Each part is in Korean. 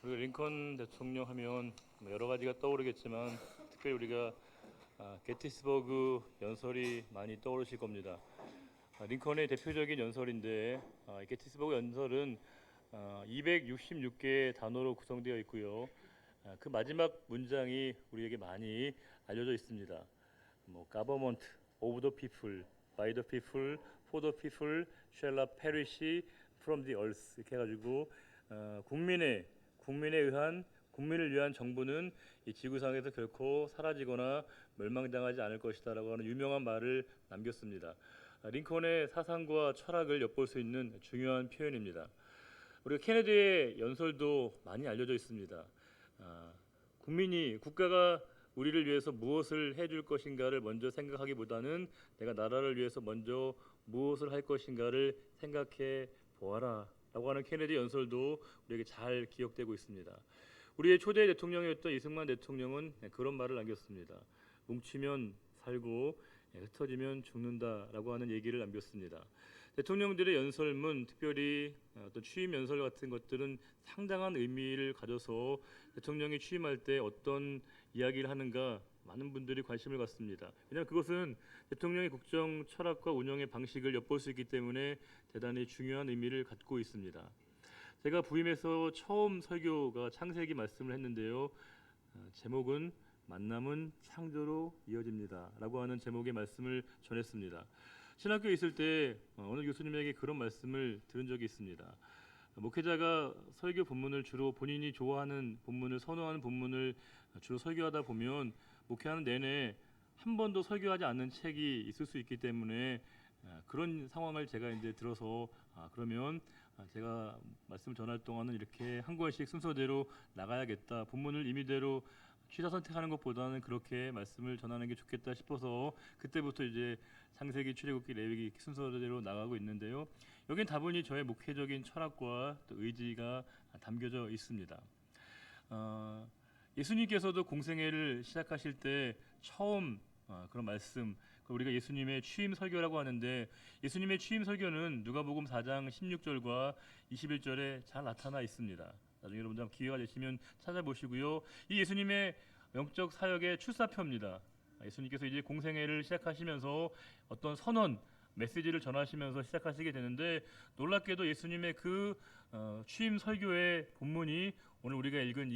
우리가 링컨 대통령 하면 뭐 여러 가지가 떠오르겠지만 특별히 우리가 게티스버그 연설이 많이 떠오르실 겁니다. 링컨의 대표적인 연설인데 이 게티스버그 연설은 266개의 단어로 구성되어 있고요. 그 마지막 문장이 우리에게 많이 알려져 있습니다. Government of the people, by the people, for the people, shall not perish from the earth 이렇게 해가지고 국민을 위한 정부는 이 지구상에서 결코 사라지거나 멸망당하지 않을 것이다라고 하는 유명한 말을 남겼습니다. 링컨의 사상과 철학을 엿볼 수 있는 중요한 표현입니다. 우리가 케네디의 연설도 많이 알려져 있습니다. 국가가 우리를 위해서 무엇을 해줄 것인가를 먼저 생각하기보다는 내가 나라를 위해서 먼저 무엇을 할 것인가를 생각해 보아라 라고 하는 케네디 연설도 우리에게 잘 기억되고 있습니다. 우리의 초대 대통령이었던 이승만 대통령은 그런 말을 남겼습니다. 뭉치면 살고 흩어지면 죽는다라고 하는 얘기를 남겼습니다. 대통령들의 연설문, 특별히 어떤 취임 연설 같은 것들은 상당한 의미를 가져서 대통령이 취임할 때 어떤 이야기를 하는가 많은 분들이 관심을 갖습니다. 왜냐하면 그것은 대통령의 국정 철학과 운영의 방식을 엿볼 수 있기 때문에 대단히 중요한 의미를 갖고 있습니다. 제가 부임해서 처음 설교가 창세기 말씀을 했는데요. 제목은 만남은 창조로 이어집니다 라고 하는 제목의 말씀을 전했습니다. 신학교에 있을 때 어느 교수님에게 그런 말씀을 들은 적이 있습니다. 목회자가 설교 본문을 주로 본인이 좋아하는 본문을 선호하는 본문을 주로 설교하다 보면 목회하는 내내 한 번도 설교하지 않는 책이 있을 수 있기 때문에 그런 상황을 제가 이제 들어서 그러면 제가 말씀을 전할 동안은 이렇게 한 권씩 순서대로 나가야겠다. 본문을 임의대로 취사 선택하는 것보다는 그렇게 말씀을 전하는 게 좋겠다 싶어서 그때부터 이제 창세기, 출애굽기, 레위기 순서대로 나가고 있는데요. 여긴 다분히 저의 목회적인 철학과 또 의지가 담겨져 있습니다. 예수님께서도 공생애를 시작하실 때 처음 그런 말씀, 우리가 예수님의 취임 설교라고 하는데 예수님의 취임 설교는 누가복음 4장 16절과 21절에 잘 나타나 있습니다. 나중에 여러분들 기회가 되시면 찾아보시고요. 이 예수님의 영적 사역의 출사표입니다. 예수님께서 이제 공생애를 시작하시면서 어떤 선언, 메시지를 전하시면서 시작하시게 되는데 놀랍게도 예수님의 그 취임 설교의 본문이 오늘 우리가 읽은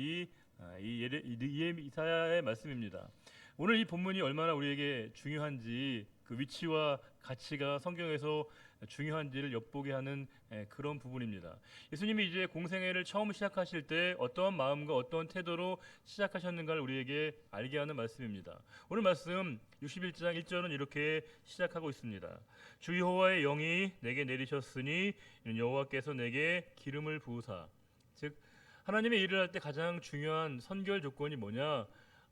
이사야의 말씀입니다. 오늘 이 본문이 얼마나 우리에게 중요한지 그 위치와 가치가 성경에서 중요한지를 엿보게 하는 그런 부분입니다. 예수님이 이제 공생애를 처음 시작하실 때 어떠한 마음과 어떠한 태도로 시작하셨는가를 우리에게 알게 하는 말씀입니다. 오늘 말씀 61장 1절은 이렇게 시작하고 있습니다. 주 여호와의 영이 내게 내리셨으니 이는 여호와께서 내게 기름을 부으사. 즉 하나님의 일을 할 때 가장 중요한 선결 조건이 뭐냐?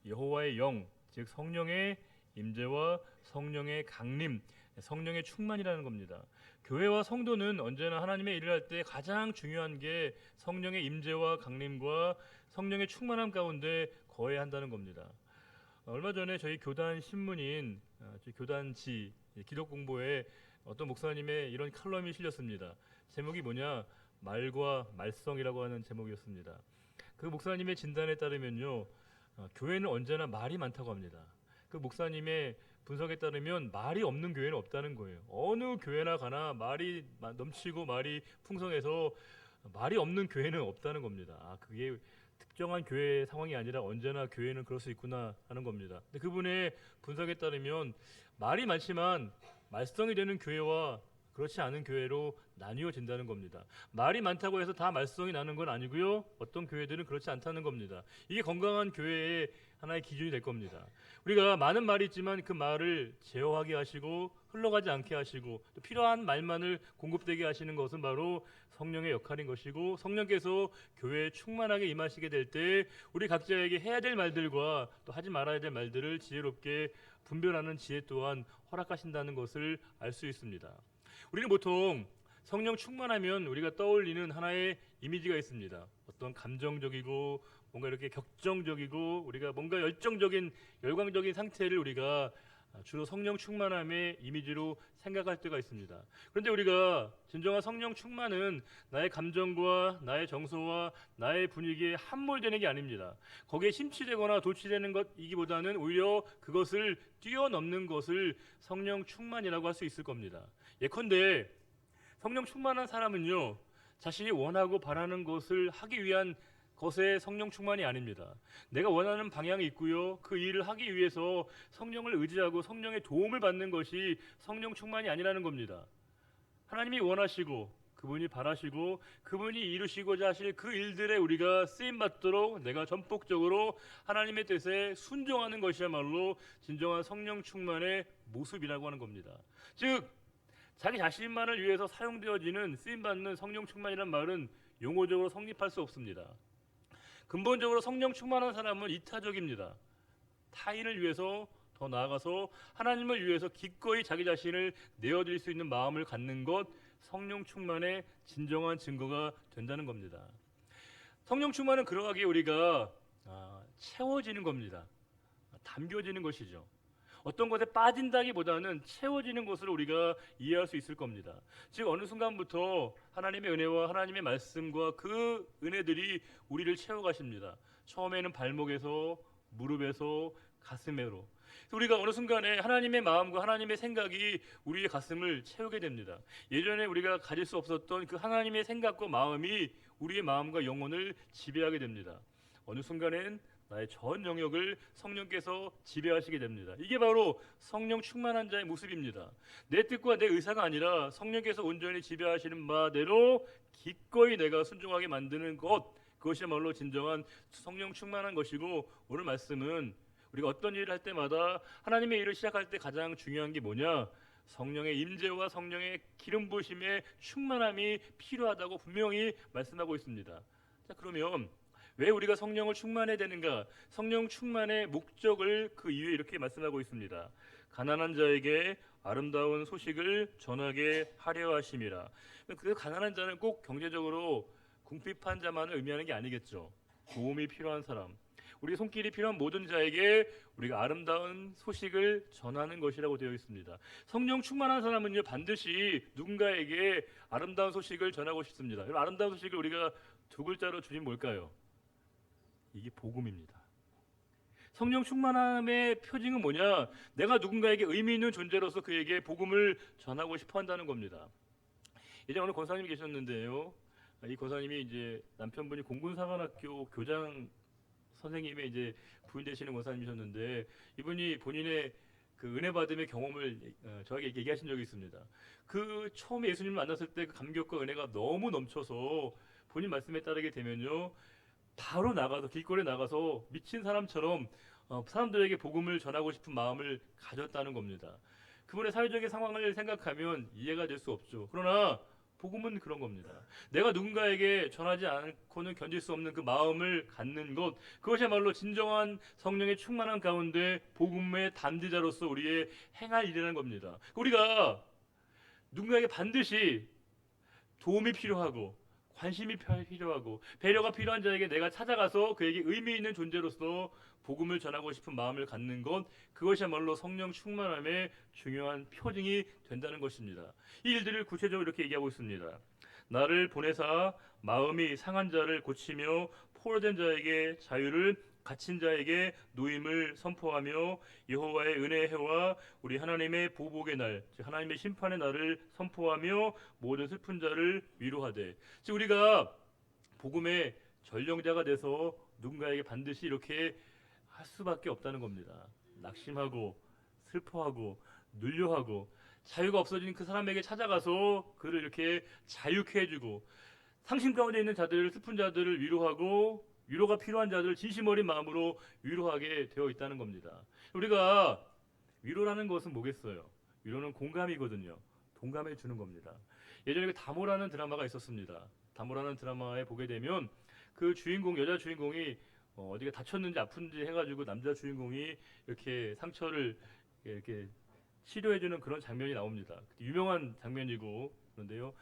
여호와의 영, 즉 성령의 임재와 성령의 강림, 성령의 충만이라는 겁니다. 교회와 성도는 언제나 하나님의 일을 할 때 가장 중요한 게 성령의 임재와 강림과 성령의 충만함 가운데 거해야 한다는 겁니다. 얼마 전에 저희 교단 신문인 교단지 기독 공보에 어떤 목사님의 이런 칼럼이 실렸습니다. 제목이 뭐냐? 말과 말썽이라고 하는 제목이었습니다. 그 목사님의 진단에 따르면요, 교회는 언제나 말이 많다고 합니다. 그 목사님의 분석에 따르면 말이 없는 교회는 없다는 거예요. 어느 교회나 가나 말이 넘치고 말이 풍성해서 말이 없는 교회는 없다는 겁니다. 그게 특정한 교회 상황이 아니라 언제나 교회는 그럴 수 있구나 하는 겁니다. 근데 그분의 분석에 따르면 말이 많지만 말썽이 되는 교회와 그렇지 않은 교회로 나뉘어진다는 겁니다. 말이 많다고 해서 다 말썽이 나는 건 아니고요. 어떤 교회들은 그렇지 않다는 겁니다. 이게 건강한 교회의 하나의 기준이 될 겁니다. 우리가 많은 말이 있지만 그 말을 제어하게 하시고 흘러가지 않게 하시고 또 필요한 말만을 공급되게 하시는 것은 바로 성령의 역할인 것이고 성령께서 교회에 충만하게 임하시게 될 때 우리 각자에게 해야 될 말들과 또 하지 말아야 될 말들을 지혜롭게 분별하는 지혜 또한 허락하신다는 것을 알 수 있습니다. 우리는 보통 성령 충만하면 우리가 떠올리는 하나의 이미지가 있습니다. 어떤 감정적이고 뭔가 이렇게 격정적이고 우리가 뭔가 열정적인 열광적인 상태를 우리가 주로 성령 충만함의 이미지로 생각할 때가 있습니다. 그런데 우리가 진정한 성령 충만은 나의 감정과 나의 정서와 나의 분위기에 함몰되는 게 아닙니다. 거기에 심취되거나 도취되는 것이기보다는 오히려 그것을 뛰어넘는 것을 성령 충만이라고 할 수 있을 겁니다. 예컨대 성령 충만한 사람은요, 자신이 원하고 바라는 것을 하기 위한 것에 성령 충만이 아닙니다. 내가 원하는 방향이 있고요, 그 일을 하기 위해서 성령을 의지하고 성령의 도움을 받는 것이 성령 충만이 아니라는 겁니다. 하나님이 원하시고 그분이 바라시고 그분이 이루시고자 하실 그 일들에 우리가 쓰임 받도록 내가 전폭적으로 하나님의 뜻에 순종하는 것이야말로 진정한 성령 충만의 모습이라고 하는 겁니다. 즉 자기 자신만을 위해서 사용되어지는 쓰임받는 성령 충만이란 말은 용어적으로 성립할 수 없습니다. 근본적으로 성령 충만한 사람은 이타적입니다. 타인을 위해서, 더 나아가서 하나님을 위해서 기꺼이 자기 자신을 내어드릴 수 있는 마음을 갖는 것, 성령 충만의 진정한 증거가 된다는 겁니다. 성령 충만은 그러하기에 우리가 채워지는 겁니다. 담겨지는 것이죠. 어떤 것에 빠진다기보다는 채워지는 것을 우리가 이해할 수 있을 겁니다. 즉 어느 순간부터 하나님의 은혜와 하나님의 말씀과 그 은혜들이 우리를 채워가십니다. 처음에는 발목에서, 무릎에서, 가슴에로. 우리가 어느 순간에 하나님의 마음과 하나님의 생각이 우리의 가슴을 채우게 됩니다. 예전에 우리가 가질 수 없었던 그 하나님의 생각과 마음이 우리의 마음과 영혼을 지배하게 됩니다. 어느 순간엔 나의 전 영역을 성령께서 지배하시게 됩니다. 이게 바로 성령 충만한 자의 모습입니다. 내 뜻과 내 의사가 아니라 성령께서 온전히 지배하시는 바대로 기꺼이 내가 순종하게 만드는 것, 그것이야말로 진정한 성령 충만한 것이고, 오늘 말씀은 우리가 어떤 일을 할 때마다 하나님의 일을 시작할 때 가장 중요한 게 뭐냐? 성령의 임재와 성령의 기름 부으심의 충만함이 필요하다고 분명히 말씀하고 있습니다. 자, 그러면 왜 우리가 성령을 충만해야 되는가? 성령 충만의 목적을 그 이유에 이렇게 말씀하고 있습니다. 가난한 자에게 아름다운 소식을 전하게 하려 하심이라. 그 가난한 자는 꼭 경제적으로 궁핍한 자만을 의미하는 게 아니겠죠. 도움이 필요한 사람, 우리 손길이 필요한 모든 자에게 우리가 아름다운 소식을 전하는 것이라고 되어 있습니다. 성령 충만한 사람은요, 반드시 누군가에게 아름다운 소식을 전하고 싶습니다. 아름다운 소식을 우리가 두 글자로 줄이면 뭘까요? 이게 복음입니다. 성령 충만함의 표징은 뭐냐? 내가 누군가에게 의미 있는 존재로서 그에게 복음을 전하고 싶어 한다는 겁니다. 예전에 어느 권사님이 계셨는데요. 이 권사님이 이제 남편분이 공군사관학교 교장 선생님의 이제 부인 되시는 권사님이셨는데, 이분이 본인의 그 은혜 받음의 경험을 저에게 얘기하신 적이 있습니다. 그 처음에 예수님을 만났을 때 그 감격과 은혜가 너무 넘쳐서 본인 말씀에 따르게 되면요, 바로 나가서 길거리에 나가서 미친 사람처럼 사람들에게 복음을 전하고 싶은 마음을 가졌다는 겁니다. 그분의 사회적인 상황을 생각하면 이해가 될 수 없죠. 그러나 복음은 그런 겁니다. 내가 누군가에게 전하지 않고는 견딜 수 없는 그 마음을 갖는 것, 그것이야말로 진정한 성령의 충만한 가운데 복음의 담대자로서 우리의 행할 일이라는 겁니다. 우리가 누군가에게 반드시 도움이 필요하고 관심이 필요하고 배려가 필요한 자에게 내가 찾아가서 그에게 의미 있는 존재로서 복음을 전하고 싶은 마음을 갖는 것, 그것이야말로 성령 충만함의 중요한 표징이 된다는 것입니다. 이 일들을 구체적으로 이렇게 얘기하고 있습니다. 나를 보내사 마음이 상한 자를 고치며 포로된 자에게 자유를, 갇힌 자에게 노임을 선포하며 여호와의 은혜의 해와 우리 하나님의 보복의 날, 즉 하나님의 심판의 날을 선포하며 모든 슬픈 자를 위로하되. 즉 우리가 복음의 전령자가 돼서 누군가에게 반드시 이렇게 할 수밖에 없다는 겁니다. 낙심하고 슬퍼하고 눌려하고 자유가 없어진 그 사람에게 찾아가서 그를 이렇게 자유케 해주고, 상심 가운데 있는 자들, 슬픈 자들을 위로하고 위로가 필요한 자들을 진심 어린 마음으로 위로하게 되어 있다는 겁니다. 우리가 위로라는 것은 뭐겠어요? 위로는 공감이거든요. 동감해 주는 겁니다. 예전에 그 다모라는 드라마가 있었습니다. 다모라는 드라마에 보게 되면 그 주인공, 여자 주인공이 어디가 다쳤는지 아픈지 해가지고 남자 주인공이 이렇게 상처를 이렇게 치료해주는 그런 장면이 나옵니다. 유명한 장면이고, 그런데요,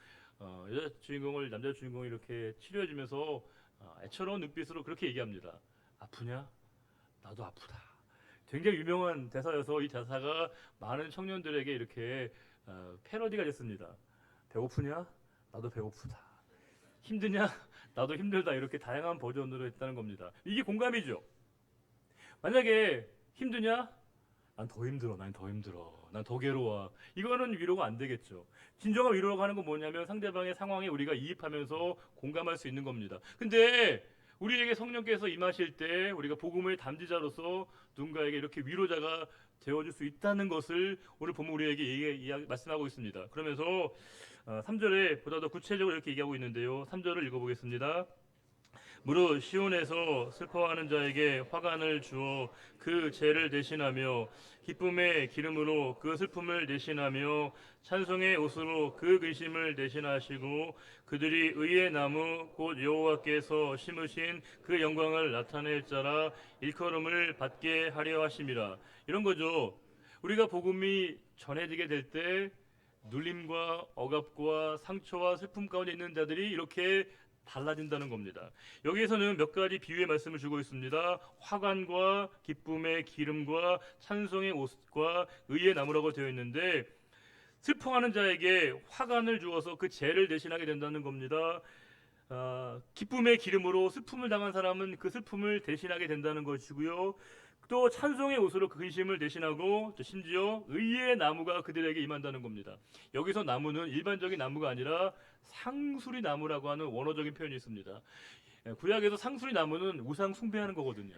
여자 주인공을 남자 주인공이 이렇게 치료해주면서 애처로운 눈빛으로 그렇게 얘기합니다. 아프냐? 나도 아프다. 굉장히 유명한 대사여서 이 대사가 많은 청년들에게 이렇게 패러디가 됐습니다. 배고프냐? 나도 배고프다. 힘드냐? 나도 힘들다. 이렇게 다양한 버전으로 했다는 겁니다. 이게 공감이죠. 만약에 힘드냐? 난 더 힘들어. 난 더 힘들어. 난 더 괴로워. 이거는 위로가 안 되겠죠. 진정한 위로라고 하는 건 뭐냐면 상대방의 상황에 우리가 이입하면서 공감할 수 있는 겁니다. 근데 우리에게 성령께서 임하실 때 우리가 복음의 담지자로서 누군가에게 이렇게 위로자가 되어줄 수 있다는 것을 오늘 본문 우리에게 말씀하고 있습니다. 그러면서 3절에 보다 더 구체적으로 이렇게 얘기하고 있는데요. 3절을 읽어보겠습니다. 무릇 시온에서 슬퍼하는 자에게 화관을 주어 그 죄를 대신하며 기쁨의 기름으로 그 슬픔을 대신하며 찬송의 옷으로 그 근심을 대신하시고 그들이 의의 나무 곧 여호와께서 심으신 그 영광을 나타낼 자라 일컬음을 받게 하려 하심이라. 이런 거죠. 우리가 복음이 전해지게 될 때 눌림과 억압과 상처와 슬픔 가운데 있는 자들이 이렇게 달라진다는 겁니다. 여기에서는 몇 가지 비유의 말씀을 주고 있습니다. 화관과 기쁨의 기름과 찬송의 옷과 의의 나무라고 되어 있는데 슬퍼하는 자에게 화관을 주어서 그 죄를 대신하게 된다는 겁니다. 기쁨의 기름으로 슬픔을 당한 사람은 그 슬픔을 대신하게 된다는 것이고요. 또 찬송의 옷으로 그 근심을 대신하고 또 심지어 의의 나무가 그들에게 임한다는 겁니다. 여기서 나무는 일반적인 나무가 아니라 상수리 나무라고 하는 원어적인 표현이 있습니다. 구약에서 상수리 나무는 우상 숭배하는 거거든요.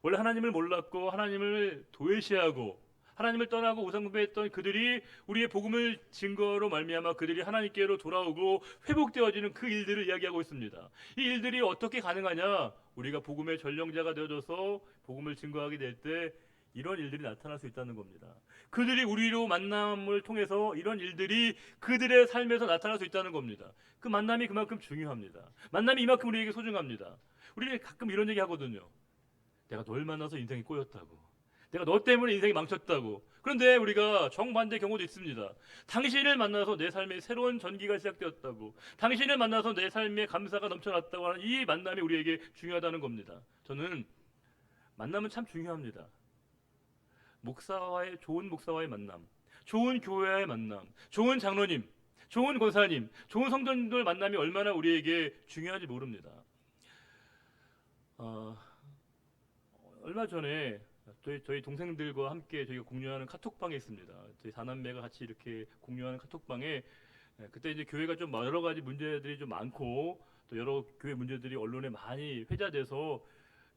원래 하나님을 몰랐고 하나님을 도외시하고 하나님을 떠나고 우상 숭배했던 그들이 우리의 복음을 증거로 말미암아 그들이 하나님께로 돌아오고 회복되어지는 그 일들을 이야기하고 있습니다. 이 일들이 어떻게 가능하냐? 우리가 복음의 전령자가 되어져서 복음을 증거하게 될 때 이런 일들이 나타날 수 있다는 겁니다. 그들이 우리로 만남을 통해서 이런 일들이 그들의 삶에서 나타날 수 있다는 겁니다. 그 만남이 그만큼 중요합니다. 만남이 이만큼 우리에게 소중합니다. 우리는 가끔 이런 얘기 하거든요. 내가 널 만나서 인생이 꼬였다고. 내가 너 때문에 인생이 망쳤다고. 그런데 우리가 정반대 경우도 있습니다. 당신을 만나서 내 삶에 새로운 전기가 시작되었다고. 당신을 만나서 내 삶에 감사가 넘쳐났다고 하는 이 만남이 우리에게 중요하다는 겁니다. 저는 만남은 참 중요합니다. 좋은 목사와의 만남, 좋은 교회와의 만남, 좋은 장로님, 좋은 권사님, 좋은 성도님들 만남이 얼마나 우리에게 중요한지 모릅니다. 얼마 전에 저희 동생들과 함께 저희가 공유하는 카톡방에 있습니다. 저희 4남매가 같이 이렇게 공유하는 카톡방에 그때 이제 교회가 좀 여러 가지 문제들이 좀 많고 또 여러 교회 문제들이 언론에 많이 회자돼서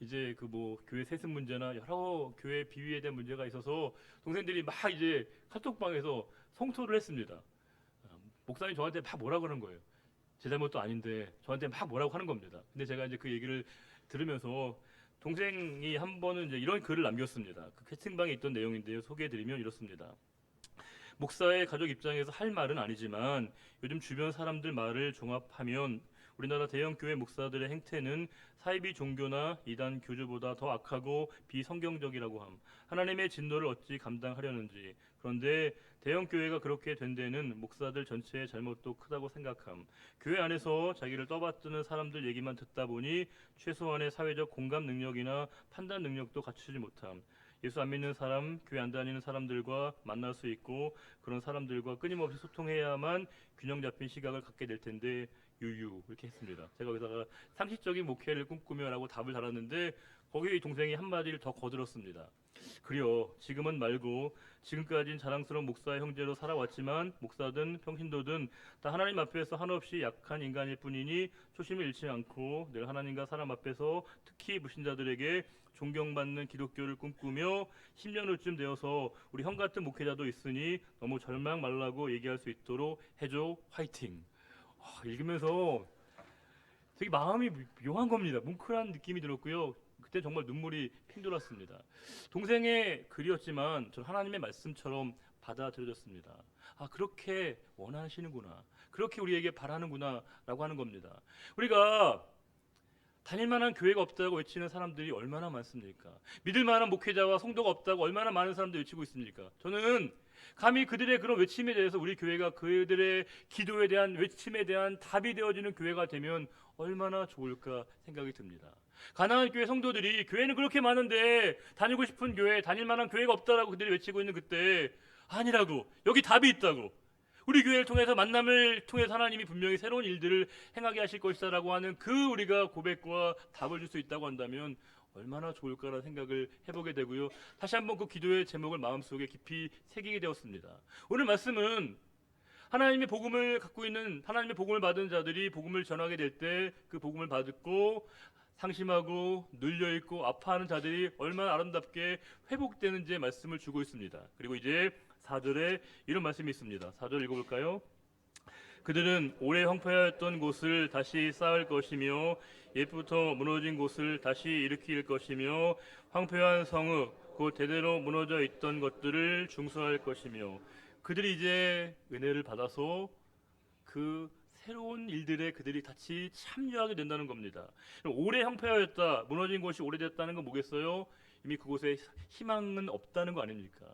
이제 그 뭐 교회 세습 문제나 여러 교회 비위에 대한 문제가 있어서 동생들이 막 이제 카톡방에서 성토를 했습니다. 목사님 저한테 막 뭐라 그러는 거예요. 제 잘못도 아닌데 저한테 막 뭐라고 하는 겁니다. 근데 제가 이제 그 얘기를 들으면서 동생이 한 번은 이제 이런 글을 남겼습니다. 그 채팅방에 있던 내용인데요. 소개해드리면 이렇습니다. 목사의 가족 입장에서 할 말은 아니지만 요즘 주변 사람들 말을 종합하면 우리나라 대형 교회 목사들의 행태는 사이비 종교나 이단 교주보다 더 악하고 비성경적이라고 함. 하나님의 진노를 어찌 감당하려는지. 그런데 대형 교회가 그렇게 된 데는 목사들 전체의 잘못도 크다고 생각함. 교회 안에서 자기를 떠받드는 사람들 얘기만 듣다 보니 최소한의 사회적 공감 능력이나 판단 능력도 갖추지 못함. 예수 안 믿는 사람, 교회 안 다니는 사람들과 만날 수 있고 그런 사람들과 끊임없이 소통해야만 균형 잡힌 시각을 갖게 될 텐데 유유 이렇게 했습니다. 제가 여기다가 상식적인 목회를 꿈꾸며라고 답을 달았는데 거기에 동생이 한마디를 더 거들었습니다. 그래요. 지금은 말고 지금까지는 자랑스러운 목사의 형제로 살아왔지만 목사든 평신도든 다 하나님 앞에서 한없이 약한 인간일 뿐이니 초심을 잃지 않고 늘 하나님과 사람 앞에서 특히 불신자들에게 존경받는 기독교를 꿈꾸며 10년 후쯤 되어서 우리 형 같은 목회자도 있으니 너무 절망 말라고 얘기할 수 있도록 해줘. 화이팅. 읽으면서 되게 마음이 묘한 겁니다. 뭉클한 느낌이 들었고요. 그때 정말 눈물이 핑 돌았습니다. 동생의 글이었지만 전 하나님의 말씀처럼 받아들여졌습니다. 그렇게 원하시는구나. 그렇게 우리에게 바라는구나 라고 하는 겁니다. 우리가 다닐 만한 교회가 없다고 외치는 사람들이 얼마나 많습니까? 믿을 만한 목회자와 성도가 없다고 얼마나 많은 사람들이 외치고 있습니까? 저는 감히 그들의 그런 외침에 대해서 우리 교회가 그들의 기도에 대한 외침에 대한 답이 되어지는 교회가 되면 얼마나 좋을까 생각이 듭니다. 가나안 교회 성도들이 교회는 그렇게 많은데 다니고 싶은 교회, 다닐 만한 교회가 없다라고 그들이 외치고 있는 그때, 아니라고, 여기 답이 있다고, 우리 교회를 통해서 만남을 통해서 하나님이 분명히 새로운 일들을 행하게 하실 것이다라고 하는 그 우리가 고백과 답을 줄 수 있다고 한다면 얼마나 좋을까라는 생각을 해보게 되고요. 다시 한번 그 기도의 제목을 마음속에 깊이 새기게 되었습니다. 오늘 말씀은 하나님의 복음을 갖고 있는, 하나님의 복음을 받은 자들이 복음을 전하게 될 때 그 복음을 받고 상심하고 눌려있고 아파하는 자들이 얼마나 아름답게 회복되는지의 말씀을 주고 있습니다. 그리고 이제 4절에 이런 말씀이 있습니다. 4절 읽어볼까요? 그들은 오래 황폐하였던 곳을 다시 쌓을 것이며 옛부터 무너진 곳을 다시 일으킬 것이며 황폐한 성읍 곧 대대로 무너져 있던 것들을 중수할 것이며, 그들이 이제 은혜를 받아서 그 새로운 일들에 그들이 같이 참여하게 된다는 겁니다. 오래 황폐하였다, 무너진 곳이 오래됐다는 건 뭐겠어요? 이미 그곳에 희망은 없다는 거 아닙니까?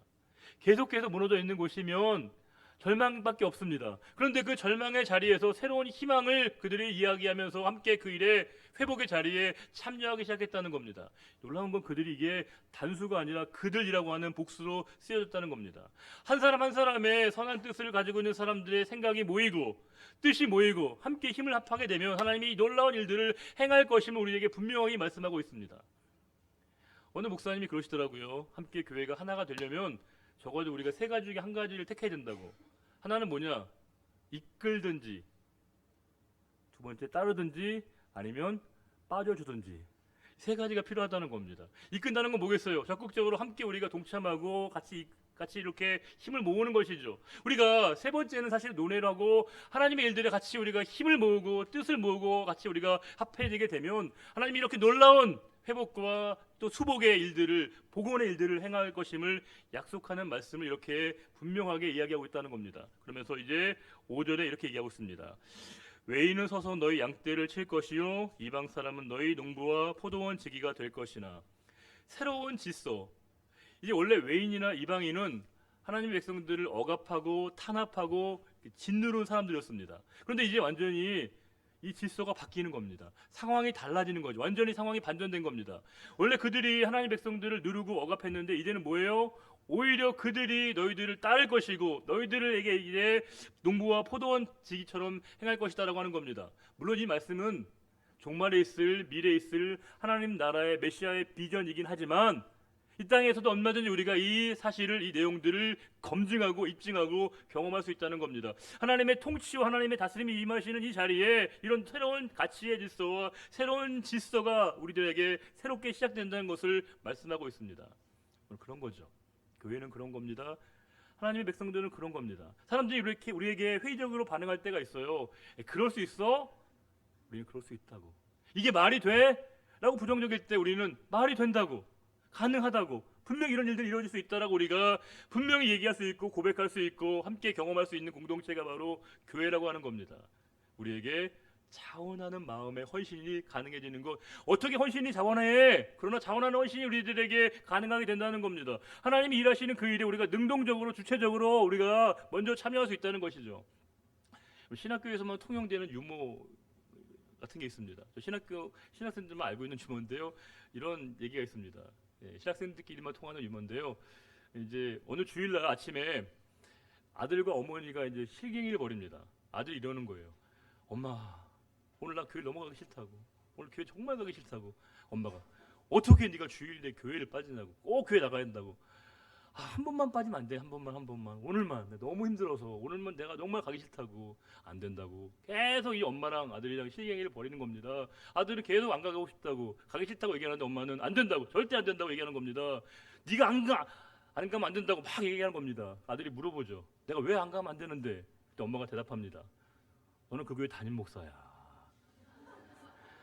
계속해서 무너져 있는 곳이면 절망밖에 없습니다. 그런데 그 절망의 자리에서 새로운 희망을 그들이 이야기하면서 함께 그 일에 회복의 자리에 참여하기 시작했다는 겁니다. 놀라운 건 그들이 이게 단수가 아니라 그들이라고 하는 복수로 쓰여졌다는 겁니다. 한 사람 한 사람의 선한 뜻을 가지고 있는 사람들의 생각이 모이고 뜻이 모이고 함께 힘을 합하게 되면 하나님이 놀라운 일들을 행할 것임을 우리에게 분명히 말씀하고 있습니다. 어느 목사님이 그러시더라고요. 함께 교회가 하나가 되려면 적어도 우리가 세 가지 중에 한 가지를 택해야 된다고. 하나는 뭐냐? 이끌든지, 두 번째 따르든지, 아니면 빠져주든지. 세 가지가 필요하다는 겁니다. 이끈다는 건 뭐겠어요? 적극적으로 함께 우리가 동참하고 같이 이렇게 힘을 모으는 것이죠. 우리가 세 번째는 사실 논의를 하고 하나님의 일들에 같이 우리가 힘을 모으고 뜻을 모으고 같이 우리가 합해지게 되면 하나님이 이렇게 놀라운 회복과 또 수복의 일들을, 복원의 일들을 행할 것임을 약속하는 말씀을 이렇게 분명하게 이야기하고 있다는 겁니다. 그러면서 이제 5절에 이렇게 얘기하고 있습니다. 외인은 서서 너희 양떼를 칠 것이요 이방 사람은 너희 농부와 포도원 지기가 될 것이나. 새로운 질서. 이제 원래 외인이나 이방인은 하나님의 백성들을 억압하고 탄압하고 짓누른 사람들이었습니다. 그런데 이제 완전히 이 질서가 바뀌는 겁니다. 상황이 달라지는 거죠. 완전히 상황이 반전된 겁니다. 원래 그들이 하나님 백성들을 누르고 억압했는데 이제는 뭐예요? 오히려 그들이 너희들을 따를 것이고 너희들에게 이제 농부와 포도원 지기처럼 행할 것이다라고 하는 겁니다. 물론 이 말씀은 종말에 있을, 미래에 있을 하나님 나라의 메시아의 비전이긴 하지만 이 땅에서도 얼마든지 우리가 이 사실을, 이 내용들을 검증하고 입증하고 경험할 수 있다는 겁니다. 하나님의 통치와 하나님의 다스림이 임하시는 이 자리에 이런 새로운 가치의 질서와 새로운 질서가 우리들에게 새롭게 시작된다는 것을 말씀하고 있습니다. 그런 거죠. 교회는 그런 겁니다. 하나님의 백성들은 그런 겁니다. 사람들이 이렇게 우리에게 회의적으로 반응할 때가 있어요. 그럴 수 있어? 우리는 그럴 수 있다고. 이게 말이 돼? 라고 부정적일 때 우리는 말이 된다고, 가능하다고, 분명히 이런 일들이 이루어질 수 있다라고 우리가 분명히 얘기할 수 있고 고백할 수 있고 함께 경험할 수 있는 공동체가 바로 교회라고 하는 겁니다. 우리에게 자원하는 마음의 헌신이 가능해지는 것. 어떻게 헌신이 자원해? 그러나 자원하는 헌신이 우리들에게 가능하게 된다는 겁니다. 하나님이 일하시는 그 일에 우리가 능동적으로, 주체적으로 우리가 먼저 참여할 수 있다는 것이죠. 신학교에서만 통용되는 유머 같은 게 있습니다. 신학생들만 알고 있는 유머인데요. 이런 얘기가 있습니다. 신학생들끼리만 통하는 유머인데요. 이제 어느 주일날 아침에 아들과 어머니가 이제 실갱이를 벌입니다. 아들이 이러는 거예요. 엄마, 오늘 나 교회 넘어가기 싫다고. 오늘 교회 정말 가기 싫다고. 엄마가, 어떻게 네가 주일 내 교회를 빠지냐고. 꼭 교회 나가야 된다고. 한 번만 빠지면 안 돼. 한 번만. 오늘만. 너무 힘들어서 오늘만 내가 정말 가기 싫다고. 안 된다고. 계속 이 엄마랑 아들이랑 실갱이를 벌이는 겁니다. 아들은 계속 안 가고 싶다고, 가기 싫다고 얘기하는데 엄마는 안 된다고, 절대 안 된다고 얘기하는 겁니다. 네가 안 가면 안 된다고 막 얘기하는 겁니다. 아들이 물어보죠. 내가 왜 안 가면 안 되는데? 그때 엄마가 대답합니다. 너는 그 교회 담임 목사야.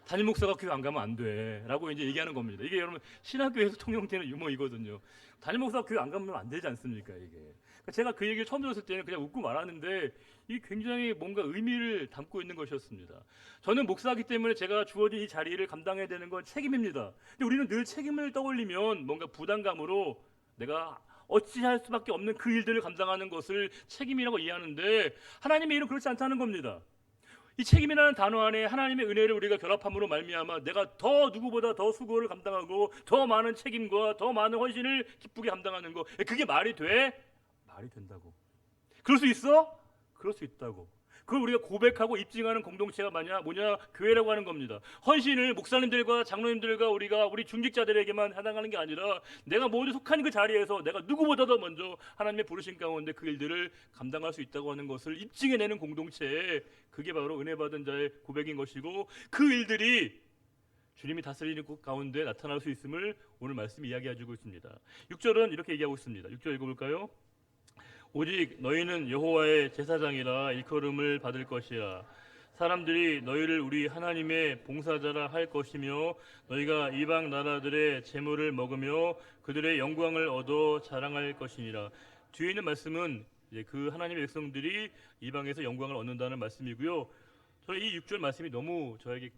담임 목사가 교회 안 가면 안 돼라고 이제 얘기하는 겁니다. 이게 여러분 신학교에서 통용되는 유머이거든요. 담임 목사가 교회 안 가면 안 되지 않습니까? 이게 그러니까 제가 그 얘기를 처음 들었을 때는 그냥 웃고 말았는데 이 굉장히 뭔가 의미를 담고 있는 것이었습니다. 저는 목사이기 때문에 제가 주어진 이 자리를 감당해야 되는 건 책임입니다. 근데 우리는 늘 책임을 떠올리면 뭔가 부담감으로 내가 어찌할 수밖에 없는 그 일들을 감당하는 것을 책임이라고 이해하는데 하나님의 일은 그렇지 않다는 겁니다. 이 책임이라는 단어 안에 하나님의 은혜를 우리가 결합함으로 말미암아 내가 더 누구보다 더 수고를 감당하고 더 많은 책임과 더 많은 헌신을 기쁘게 감당하는 거, 그게 말이 돼? 말이 된다고. 그럴 수 있어? 그럴 수 있다고. 그걸 우리가 고백하고 입증하는 공동체가 뭐냐? 교회라고 하는 겁니다. 헌신을 목사님들과 장로님들과 우리 중직자들에게만 해당하는 게 아니라 내가 모두 속한 그 자리에서 내가 누구보다도 먼저 하나님의 부르신 가운데 그 일들을 감당할 수 있다고 하는 것을 입증해내는 공동체, 그게 바로 은혜 받은 자의 고백인 것이고, 그 일들이 주님이 다스리는 가운데 나타날 수 있음을 오늘 말씀이 이야기해주고 있습니다. 6절은 이렇게 얘기하고 있습니다. 6절 읽어볼까요? 오직 너희는 여호와의 제사장이라 일컬음을 받을 것이라. 사람들이 너희를 우리 하나님의 봉사자라 할 것이며 너희가 이방 나라들의 재물을 먹으며 그들의 영광을 얻어 자랑할 것이니라. 뒤에 있는 말씀은 이제 그 하나님의 백성들이 이방에서 영광을 얻는다는 말씀이고요. 저는 이 6절 말씀이 너무 저에게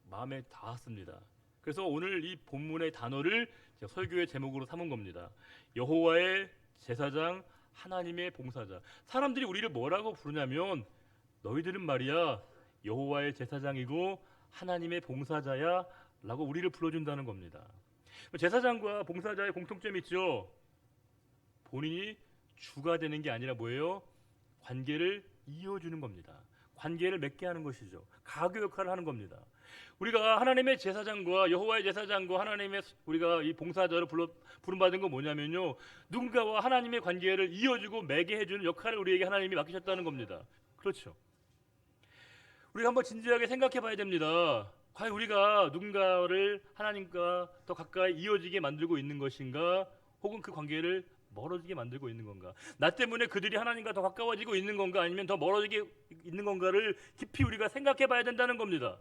마음에 닿았습니다. 그래서 오늘 이 본문의 단어를 설교의 제목으로 삼은 겁니다. 여호와의 제사장, 하나님의 봉사자. 사람들이 우리를 뭐라고 부르냐면 너희들은 말이야 여호와의 제사장이고 하나님의 봉사자야 라고 우리를 불러준다는 겁니다. 제사장과 봉사자의 공통점이 있죠. 본인이 주가 되는 게 아니라 뭐예요? 관계를 이어주는 겁니다. 관계를 맺게 하는 것이죠. 가교 역할을 하는 겁니다. 우리가 하나님의 제사장과 여호와의 제사장과 하나님의 우리가 이 봉사자로 부름받은 건 뭐냐면요, 누군가와 하나님의 관계를 이어주고 맺게 해주는 역할을 우리에게 하나님이 맡기셨다는 겁니다. 그렇죠. 우리가 한번 진지하게 생각해 봐야 됩니다. 과연 우리가 누군가를 하나님과 더 가까이 이어지게 만들고 있는 것인가, 혹은 그 관계를 멀어지게 만들고 있는 건가? 나 때문에 그들이 하나님과 더 가까워지고 있는 건가, 아니면 더 멀어지게 있는 건가를 깊이 우리가 생각해 봐야 된다는 겁니다.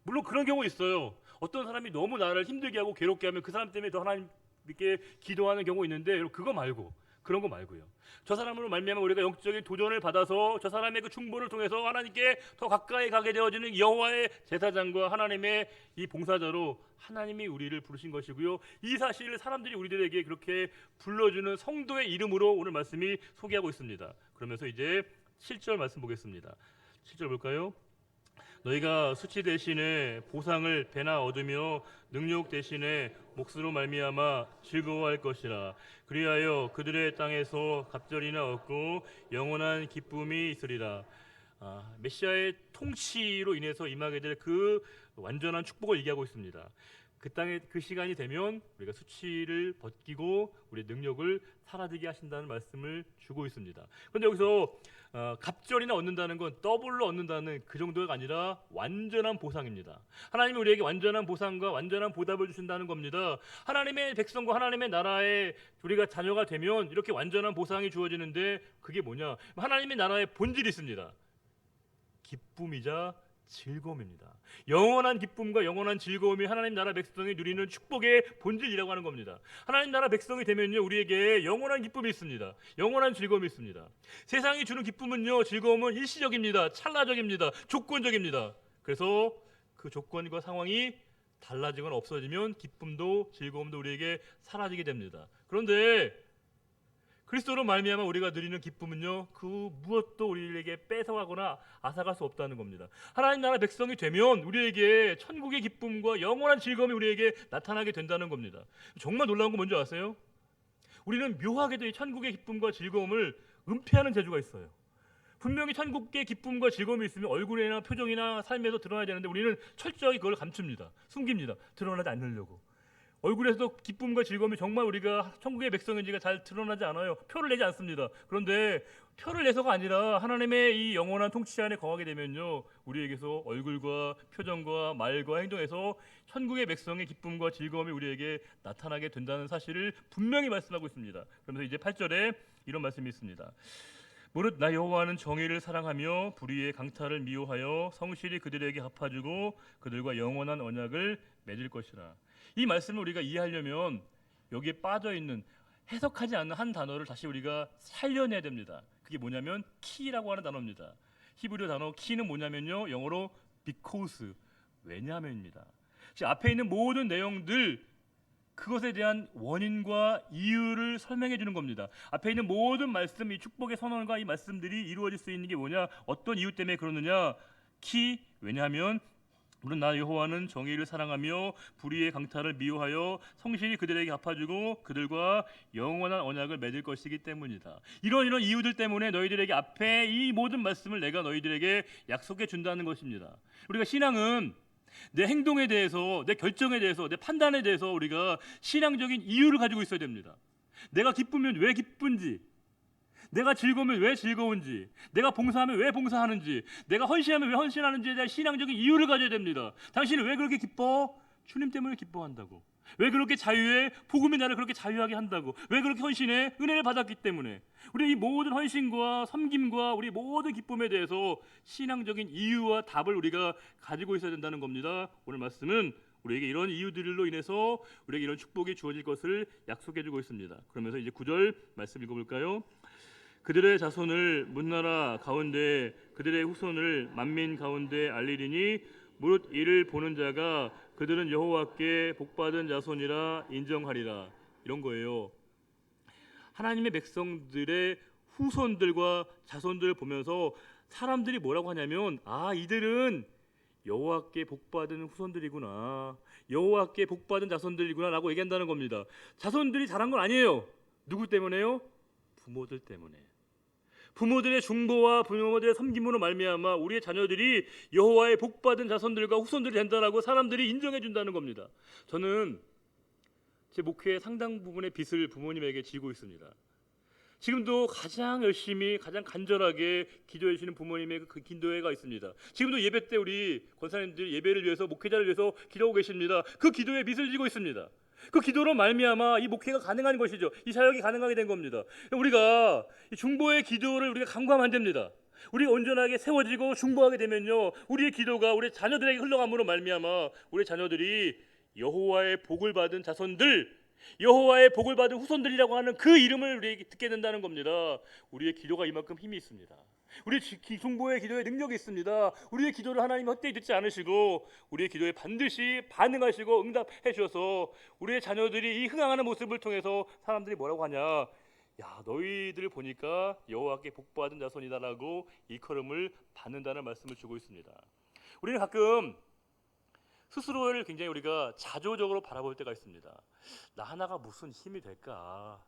물론 그런 경우 있어요. 어떤 사람이 너무 나를 힘들게 하고 괴롭게 하면 그 사람 때문에 더 하나님께 기도하는 경우 있는데, 그거 말고, 그런 거 말고요. 저 사람으로 말미암아 우리가 영적인 도전을 받아서 저 사람의 그 충보를 통해서 하나님께 더 가까이 가게 되어지는 여호와의 제사장과 하나님의 이 봉사자로 하나님이 우리를 부르신 것이고요. 이 사실을 사람들이 우리들에게 그렇게 불러주는 성도의 이름으로 오늘 말씀이 소개하고 있습니다. 그러면서 이제 7절 말씀 보겠습니다. 7절 볼까요? 너희가 수치 대신에 보상을 배나 얻으며 능력 대신에 몫으로 말미암아 즐거워할 것이라. 그리하여 그들의 땅에서 갑절이나 얻고 영원한 기쁨이 있으리라. 메시아의 통치로 인해서 임하게 될 그 완전한 축복을 얘기하고 있습니다. 그 땅에 그 시간이 되면 우리가 수치를 벗기고 우리의 능력을 사라지게 하신다는 말씀을 주고 있습니다. 그런데 여기서 갑절이나 얻는다는 건 더블로 얻는다는 그 정도가 아니라 완전한 보상입니다. 하나님이 우리에게 완전한 보상과 완전한 보답을 주신다는 겁니다. 하나님의 백성과 하나님의 나라의 우리가 자녀가 되면 이렇게 완전한 보상이 주어지는데, 그게 뭐냐? 하나님의 나라의 본질이 있습니다. 기쁨이자 즐거움입니다. 영원한 기쁨과 영원한 즐거움이 하나님 나라 백성이 누리는 축복의 본질이라고 하는 겁니다. 하나님 나라 백성이 되면요, 우리에게 영원한 기쁨이 있습니다. 영원한 즐거움이 있습니다. 세상이 주는 기쁨은요, 즐거움은 일시적입니다. 찰나적입니다. 조건적입니다. 그래서 그 조건과 상황이 달라지거나 없어지면 기쁨도 즐거움도 우리에게 사라지게 됩니다. 그런데 그리스도로 말미암아 우리가 누리는 기쁨은요, 그 무엇도 우리에게 뺏어가거나 앗아갈 수 없다는 겁니다. 하나님 나라 백성이 되면 우리에게 천국의 기쁨과 영원한 즐거움이 우리에게 나타나게 된다는 겁니다. 정말 놀라운 거 뭔지 아세요? 우리는 묘하게도 이 천국의 기쁨과 즐거움을 은폐하는 재주가 있어요. 분명히 천국의 기쁨과 즐거움이 있으면 얼굴이나 표정이나 삶에서 드러나야 되는데 우리는 철저히 그걸 감춥니다. 숨깁니다. 드러나지 않으려고. 얼굴에서도 기쁨과 즐거움이 정말 우리가 천국의 백성인지가 잘 드러나지 않아요. 표를 내지 않습니다. 그런데 표를 내서가 아니라 하나님의 이 영원한 통치 안에 거하게 되면요, 우리에게서 얼굴과 표정과 말과 행동에서 천국의 백성의 기쁨과 즐거움이 우리에게 나타나게 된다는 사실을 분명히 말씀하고 있습니다. 그러면서 이제 8절에 이런 말씀이 있습니다. 무릇 나 여호와는 정의를 사랑하며 불의의 강탈을 미워하여 성실히 그들에게 갚아주고 그들과 영원한 언약을 맺을 것이라. 이 말씀을 우리가 이해하려면 여기에 빠져있는 해석하지 않는 한 단어를 다시 우리가 살려내야 됩니다. 그게 뭐냐면 키라고 하는 단어입니다. 히브리어 단어 키는 뭐냐면요, 영어로 because, 왜냐하면입니다. 즉 앞에 있는 모든 내용들, 그것에 대한 원인과 이유를 설명해 주는 겁니다. 앞에 있는 모든 말씀, 이 축복의 선언과 이 말씀들이 이루어질 수 있는 게 뭐냐, 어떤 이유 때문에 그러느냐, 키, 왜냐하면 물론 나 여호와는 정의를 사랑하며 불의의 강탈을 미워하여 성실히 그들에게 갚아주고 그들과 영원한 언약을 맺을 것이기 때문이다. 이런 이유들 때문에 너희들에게 앞에 이 모든 말씀을 내가 너희들에게 약속해 준다는 것입니다. 우리가 신앙은 내 행동에 대해서, 내 결정에 대해서, 내 판단에 대해서 우리가 신앙적인 이유를 가지고 있어야 됩니다. 내가 기쁘면 왜 기쁜지, 내가 즐거우면 왜 즐거운지, 내가 봉사하면 왜 봉사하는지, 내가 헌신하면 왜 헌신하는지에 대한 신앙적인 이유를 가져야 됩니다. 당신은 왜 그렇게 기뻐? 주님 때문에 기뻐한다고. 왜 그렇게 자유해? 복음이 나를 그렇게 자유하게 한다고. 왜 그렇게 헌신해? 은혜를 받았기 때문에. 우리 이 모든 헌신과 섬김과 우리 모든 기쁨에 대해서 신앙적인 이유와 답을 우리가 가지고 있어야 된다는 겁니다. 오늘 말씀은 우리에게 이런 이유들로 인해서 우리에게 이런 축복이 주어질 것을 약속해주고 있습니다. 그러면서 이제 9절 말씀 읽어볼까요? 그들의 자손을 문나라 가운데 그들의 후손을 만민 가운데 알리리니 무릇 이를 보는 자가 그들은 여호와께 복받은 자손이라 인정하리라. 이런 거예요. 하나님의 백성들의 후손들과 자손들을 보면서 사람들이 뭐라고 하냐면, 아, 이들은 여호와께 복받은 후손들이구나, 여호와께 복받은 자손들이구나 라고 얘기한다는 겁니다. 자손들이 잘한 건 아니에요. 누구 때문에요? 부모들 때문에. 부모들의 중보와 부모들의 섬김으로 말미암아 우리의 자녀들이 여호와의 복받은 자손들과 후손들이 된다라고 사람들이 인정해 준다는 겁니다. 저는 제 목회의 상당 부분의 빚을 부모님에게 지고 있습니다. 지금도 가장 열심히, 가장 간절하게 기도해 주시는 부모님의 그 기도회가 있습니다. 지금도 예배 때 우리 권사님들 예배를 위해서, 목회자를 위해서 기도하고 계십니다. 그 기도에 빚을 지고 있습니다. 그 기도로 말미암아 이 목회가 가능한 것이죠. 이 사역이 가능하게 된 겁니다. 우리가 이 중보의 기도를 우리가 간과하면 안 됩니다. 우리가 온전하게 세워지고 중보하게 되면요, 우리의 기도가 우리 자녀들에게 흘러감으로 말미암아 우리 자녀들이 여호와의 복을 받은 자손들, 여호와의 복을 받은 후손들이라고 하는 그 이름을 우리에게 듣게 된다는 겁니다. 우리의 기도가 이만큼 힘이 있습니다. 우리 중보의 기도에 능력이 있습니다. 우리의 기도를 하나님 헛되이 듣지 않으시고 우리의 기도에 반드시 반응하시고 응답해 주셔서 우리의 자녀들이 이 흥황하는 모습을 통해서 사람들이 뭐라고 하냐, 야, 너희들 보니까 여호와께 복받은 자손이다라고 일컬음을 받는다는 말씀을 주고 있습니다. 우리는 가끔 스스로를 굉장히 우리가 자조적으로 바라볼 때가 있습니다. 나 하나가 무슨 힘이 될까?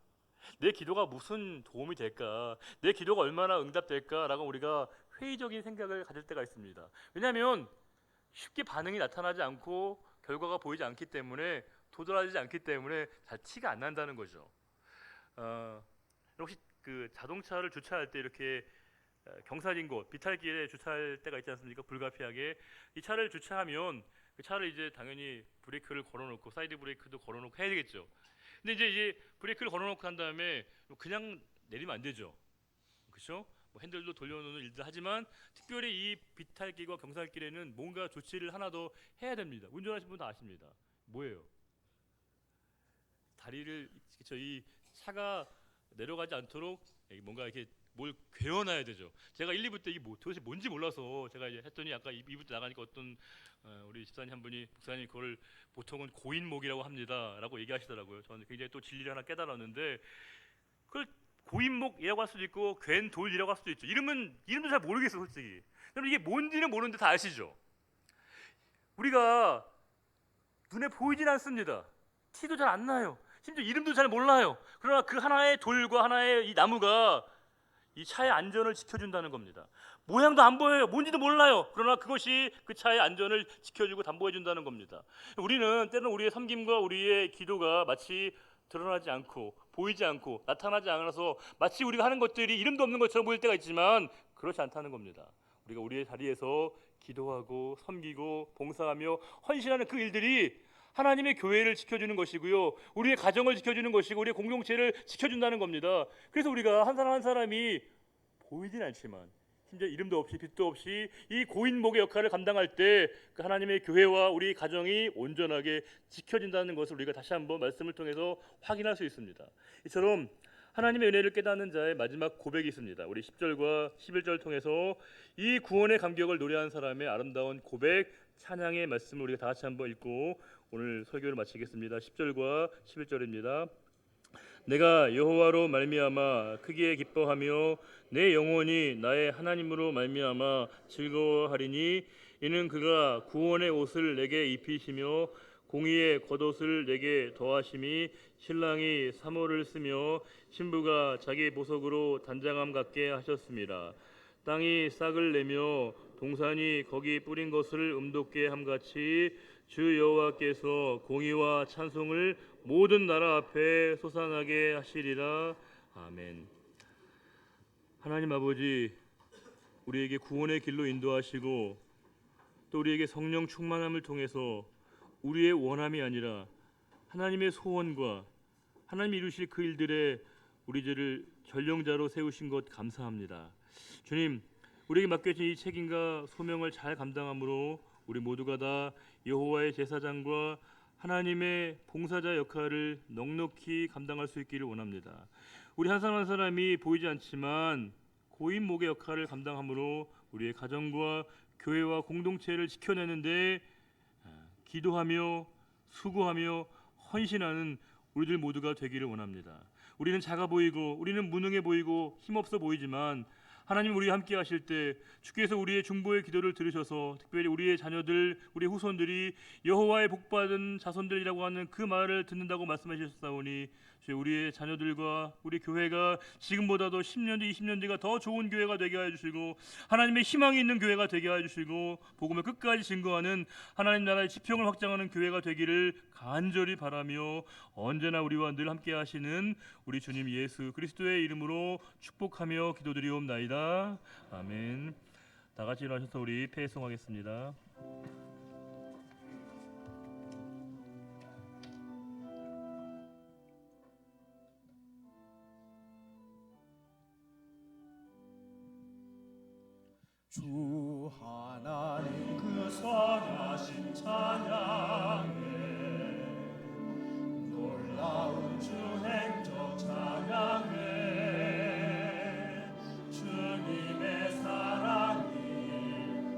내 기도가 무슨 도움이 될까? 내 기도가 얼마나 응답될까라고 우리가 회의적인 생각을 가질 때가 있습니다. 왜냐하면 쉽게 반응이 나타나지 않고 결과가 보이지 않기 때문에, 도달하지 않기 때문에 잘 티가 안 난다는 거죠. 혹시 그 자동차를 주차할 때 이렇게 경사진 곳, 비탈길에 주차할 때가 있지 않습니까? 불가피하게 이 차를 주차하면 그 차를 이제 당연히 브레이크를 걸어놓고, 사이드 브레이크도 걸어놓고 해야 되겠죠. 근데 이제 브레이크를 걸어놓고 한 다음에 그냥 내리면 안 되죠. 그렇죠? 뭐 핸들도 돌려놓는 일도 하지만 특별히 이 비탈길과 경사길에는 뭔가 조치를 하나 더 해야 됩니다. 운전하시는 분 다 아십니다. 뭐예요? 다리를, 그렇죠? 이 차가 내려가지 않도록 뭔가 이렇게 뭘 괴어놔야 되죠. 제가 1, 2부 때 이게 도대체 뭔지 몰라서 제가 이제 했더니 아까 2부 때 나가니까 어떤 우리 집사님 한 분이, 목사님 그걸 보통은 고인목이라고 합니다라고 얘기하시더라고요. 저는 굉장히 또 진리를 하나 깨달았는데, 그걸 고인목이라고 할 수도 있고 괜돌이라고 할 수도 있죠. 이름도 잘 모르겠어 솔직히. 여러분 이게 뭔지는 모르는데 다 아시죠? 우리가 눈에 보이진 않습니다. 티도 잘 안 나요. 심지어 이름도 잘 몰라요. 그러나 그 하나의 돌과 하나의 이 나무가 이 차의 안전을 지켜준다는 겁니다. 모양도 안 보여요. 뭔지도 몰라요. 그러나 그것이 그 차의 안전을 지켜주고 담보해준다는 겁니다. 우리는 때로는 우리의 섬김과 우리의 기도가 마치 드러나지 않고 보이지 않고 나타나지 않아서 마치 우리가 하는 것들이 이름도 없는 것처럼 보일 때가 있지만 그렇지 않다는 겁니다. 우리가 우리의 자리에서 기도하고 섬기고 봉사하며 헌신하는 그 일들이 하나님의 교회를 지켜주는 것이고요, 우리의 가정을 지켜주는 것이고 우리의 공동체를 지켜준다는 겁니다. 그래서 우리가 한 사람 한 사람이 보이진 않지만 심지어 이름도 없이 빛도 없이 이 고인목의 역할을 감당할 때 그 하나님의 교회와 우리 가정이 온전하게 지켜진다는 것을 우리가 다시 한번 말씀을 통해서 확인할 수 있습니다. 이처럼 하나님의 은혜를 깨닫는 자의 마지막 고백이 있습니다. 우리 10절과 11절 통해서 이 구원의 감격을 노래한 사람의 아름다운 고백, 찬양의 말씀을 우리가 다 같이 한번 읽고 오늘 설교를 마치겠습니다. 10절과 11절입니다. 내가 여호와로 말미암아 크게 기뻐하며 내 영혼이 나의 하나님으로 말미암아 즐거워하리니 이는 그가 구원의 옷을 내게 입히시며 공의의 겉옷을 내게 더하심이 신랑이 사모를 쓰며 신부가 자기 보석으로 단장함 같게 하셨습니다. 땅이 싹을 내며 동산이 거기 뿌린 것을 음돋게 함같이 주 여호와께서 공의와 찬송을 모든 나라 앞에 솟아나게 하시리라. 아멘. 하나님 아버지, 우리에게 구원의 길로 인도하시고 또 우리에게 성령 충만함을 통해서 우리의 원함이 아니라 하나님의 소원과 하나님이 이루실 그 일들에 우리들을 전령자로 세우신 것 감사합니다. 주님, 우리에게 맡겨진 이 책임과 소명을 잘 감당함으로 우리 모두가 다 여호와의 제사장과 하나님의 봉사자 역할을 넉넉히 감당할 수 있기를 원합니다. 우리 한 사람 한 사람이 보이지 않지만 고인목의 역할을 감당함으로 우리의 가정과 교회와 공동체를 지켜내는데 기도하며 수고하며 헌신하는 우리들 모두가 되기를 원합니다. 우리는 작아 보이고 우리는 무능해 보이고 힘없어 보이지만 하나님 우리와 함께 하실 때 주께서 우리의 중보의 기도를 들으셔서 특별히 우리의 자녀들, 우리의 후손들이 여호와의 복받은 자손들이라고 하는 그 말을 듣는다고 말씀하셨사오니 우리의 자녀들과 우리 교회가 지금보다도 10년 뒤, 20년 뒤가 더 좋은 교회가 되게 하여 주시고 하나님의 희망이 있는 교회가 되게 하여 주시고 복음을 끝까지 증거하는 하나님 나라의 지평을 확장하는 교회가 되기를 간절히 바라며 언제나 우리와 늘 함께 하시는 우리 주님 예수 그리스도의 이름으로 축복하며 기도드리옵나이다. 아멘. 다 같이 일어나셔서 우리 패송하겠습니다. 주 하나님 그 선하신 찬양에 놀라운 주 행적 찬양에 주님의 사랑이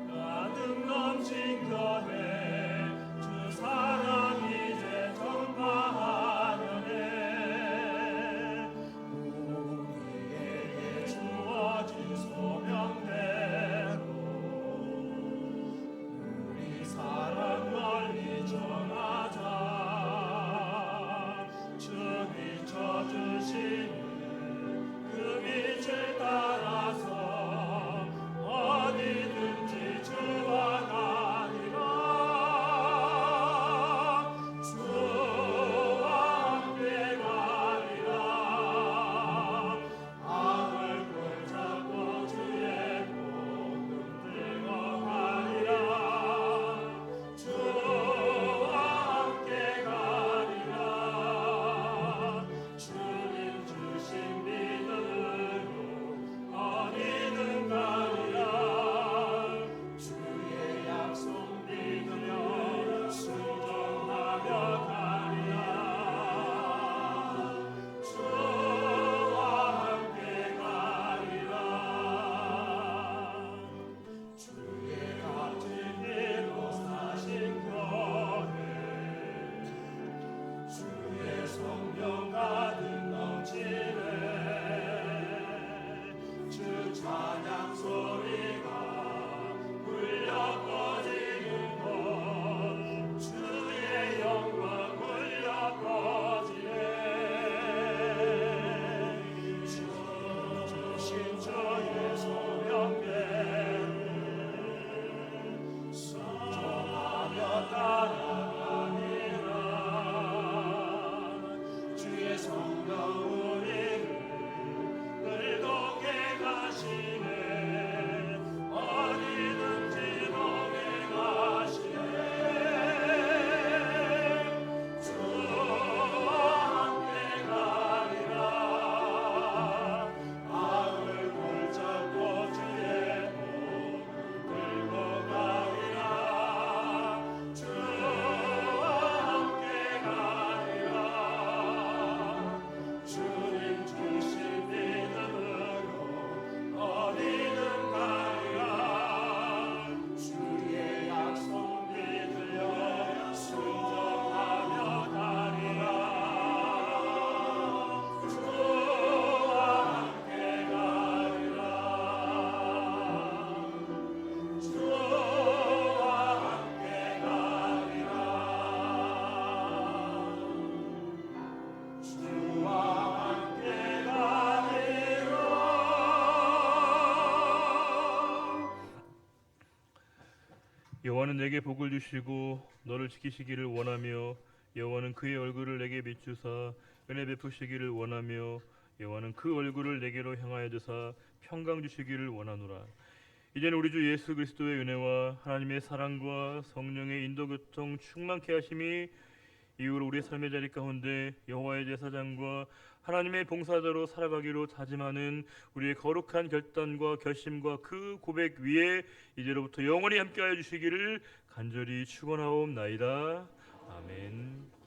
가득 넘친 교회 주 사랑 이제 전파하려네 우리에게 주어진 소명대 사랑과 내게 복을 주시고 너를 지키시기를 원하며 여호와는 그의 얼굴을 내게 비추사 은혜 베푸시기를 원하며 여호와는 그 얼굴을 내게로 향하여 드사 평강 주시기를 원하노라. 이제는 우리 주 예수 그리스도의 은혜와 하나님의 사랑과 성령의 인도 교통 충만케 하심이 이후로 우리의 삶의 자리 가운데 여호와의 제사장과 하나님의 봉사자로 살아가기로 다짐하는 우리의 거룩한 결단과 결심과 그 고백 위에 이제로부터 영원히 함께하여 주시기를 간절히 축원하옵나이다. 아멘.